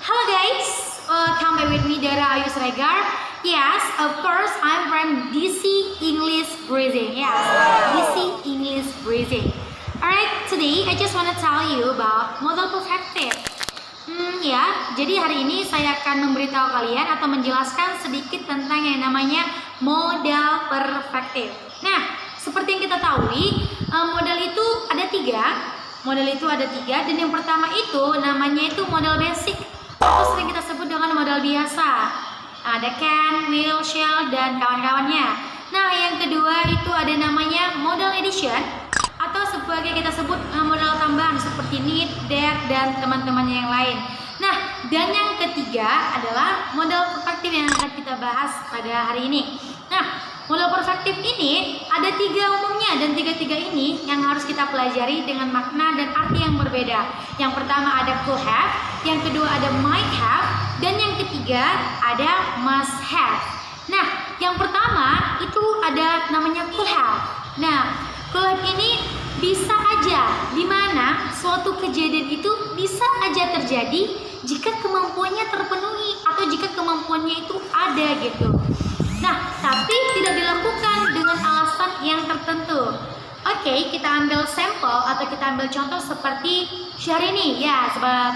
Hello guys, welcome back with me Dara Ayu Sregar. Yes, of course I'm from DC English Breathing. Yes, DC English Breathing. Alright, today I just wanna tell you about modal perfective. Ya, jadi hari ini saya akan memberitahu kalian atau menjelaskan sedikit tentang yang namanya modal perfective. Nah, seperti yang kita tahu, modal itu ada tiga, dan yang pertama itu namanya itu modal basic, atau sering kita sebut dengan modal biasa. Ada can, will, shall, dan kawan-kawannya. Nah, yang kedua itu ada namanya modal addition, atau sebagai kita sebut modal tambahan seperti need, that, dan teman-temannya yang lain. Nah, dan yang ketiga adalah modal perfective yang akan kita bahas pada hari ini. Nah, modal perfective ini ada tiga umumnya, dan tiga-tiga ini yang harus kita pelajari dengan makna dan arti yang berbeda. Yang pertama ada could have, yang kedua ada might have, dan yang ketiga ada must have. Nah, yang pertama itu ada namanya could have. Nah, could have ini bisa aja, dimana suatu kejadian itu bisa aja terjadi jika kemampuannya terpenuhi atau jika kemampuannya itu ada gitu. Nah, tapi tidak dilakukan dengan alasan yang tertentu. Oke, kita ambil sampel atau kita ambil contoh seperti Syahrini. Ya, sebab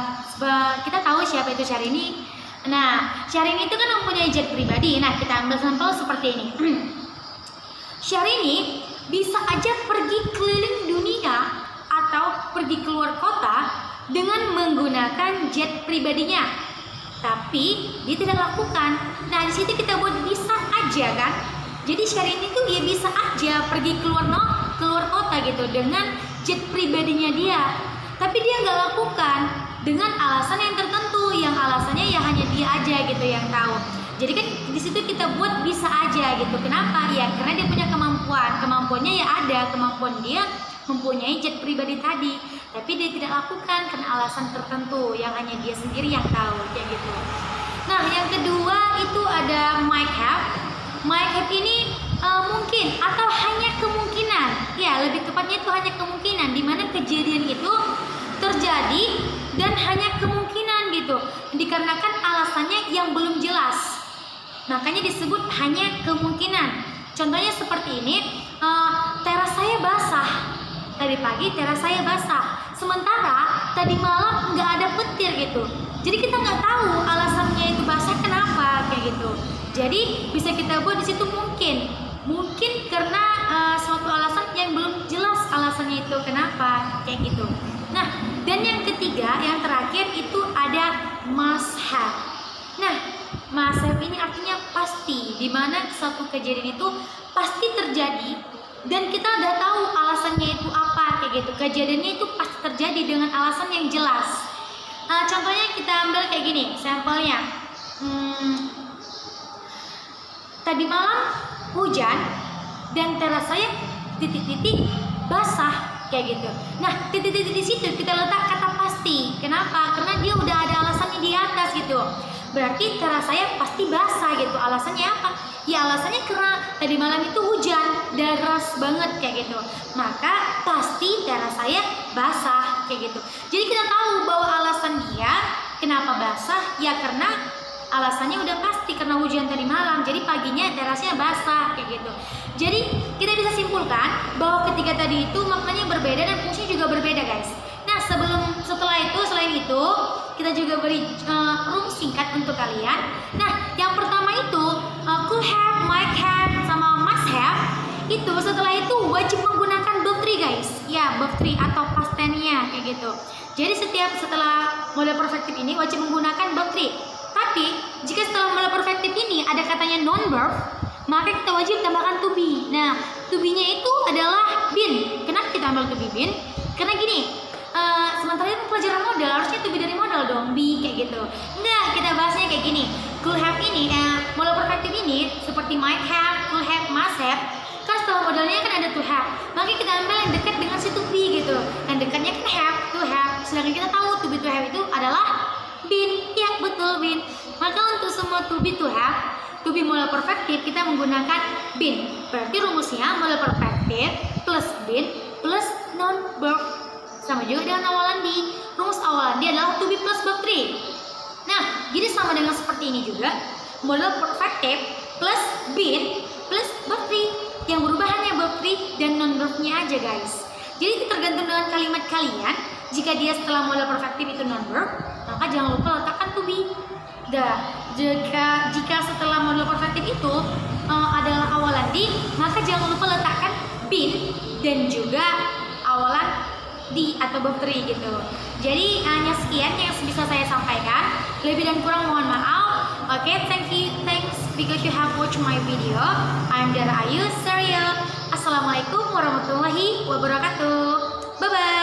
kita tahu siapa itu Syahrini. Nah, Syahrini itu kan mempunyai jet pribadi. Nah, kita ambil sampel seperti ini. Syahrini bisa aja pergi keliling dunia atau pergi keluar kota dengan menggunakan jet pribadinya, tapi dia tidak lakukan. Nah, di situ kita buat bisa aja kan. Jadi Syahrini itu dia bisa aja pergi keluar kota gitu dengan jet pribadinya dia, tapi dia nggak lakukan dengan alasan yang tertentu, yang alasannya ya hanya dia aja gitu yang tahu. Jadi kan di situ kita buat bisa aja gitu. Kenapa? Ya karena dia punya kemampuannya ya ada, kemampuan dia mempunyai jet pribadi tadi, tapi dia tidak lakukan karena alasan tertentu yang hanya dia sendiri yang tahu kayak gitu. Nah, yang kedua itu ada might have. Might have ini mungkin atau hanya kemungkinan. Ya, lebih tepatnya itu hanya kemungkinan, di mana kejadian itu terjadi dan hanya kemungkinan gitu, dikarenakan alasannya yang belum jelas. Makanya disebut hanya kemungkinan. Contohnya seperti ini, teras saya basah. Tadi pagi teras saya basah, sementara tadi malam nggak ada petir gitu. Jadi kita nggak tahu alasannya itu basah kenapa kayak gitu. Jadi bisa kita buat di situ mungkin karena suatu alasan yang belum jelas alasannya itu kenapa kayak gitu. Nah, dan yang ketiga, yang terakhir itu ada must have. Nah, must have ini artinya pasti, di mana suatu kejadian itu pasti terjadi dan kita udah tahu alasannya itu apa kayak gitu. Kejadiannya itu pasti terjadi dengan alasan yang jelas. Contohnya kita ambil kayak gini, sampelnya. Tadi malam hujan dan teras saya titik-titik basah kayak gitu. Nah, titik-titik di situ kita letak kata pasti. Kenapa? Karena dia udah ada alasannya di atas gitu. Berarti teras saya pasti basah gitu. Alasannya apa? Ya alasannya karena tadi malam itu hujan deras banget kayak gitu. Maka pasti teras saya basah kayak gitu. Jadi kita tahu bahwa alasan dia kenapa basah ya karena alasannya udah pasti karena hujan tadi malam. Jadi paginya terasnya basah kayak gitu. Jadi kita bisa simpulkan bahwa ketiga tadi itu maknanya berbeda dan fungsinya juga berbeda guys. Nah, selain itu kita juga beri rumus singkat untuk kalian. Nah, yang pertama itu could have, might have, sama must have. Itu setelah itu wajib menggunakan verb 3 guys. Ya, verb 3 atau past tense-nya kayak gitu. Jadi setelah modal perfective ini wajib menggunakan verb 3. Tapi jika setelah modal perfective ini ada katanya non verb, maka kita wajib tambahkan to be. Nah, to be-nya itu adalah been. Kenapa kita ambil to be been? Karena gini, sementara itu pelajaran modal harusnya to be dari modal dong, be kayak gitu. Enggak, kita bahasnya kayak gini. Could have ini, modal perfective ini seperti might have, could have, must have. Kan setelah modalnya kan ada to have. Maka kita ambil yang dekat dengan si to be gitu. Yang dekatnya kan have, to have. Sedangkan kita tahu to be to have itu adalah been. Ya, betul been. Maka untuk semua to be to have, to be modal perfective kita menggunakan been. Berarti rumusnya modal perfective plus been plus non verb sama juga dengan awalan di. Rumus awalan di adalah to be plus verb 3. Nah, sama dengan seperti ini juga, model perfective plus been plus verb 3. Yang berubah hanya verb 3 dan non-verbnya aja guys. Jadi tergantung dengan kalimat kalian. Jika dia setelah model perfective itu non-verb, maka jangan lupa letakkan to be. Jika setelah model perfective itu adalah awalan di, maka jangan lupa letakkan been dan juga awalan di atau verb 3 gitu. Jadi hanya sekian yang bisa saya sampaikan. Lebih dan kurang mohon maaf. Oke, thanks because you have watched my video. I'm Dara Ayu Serial. Assalamualaikum warahmatullahi wabarakatuh. Bye bye.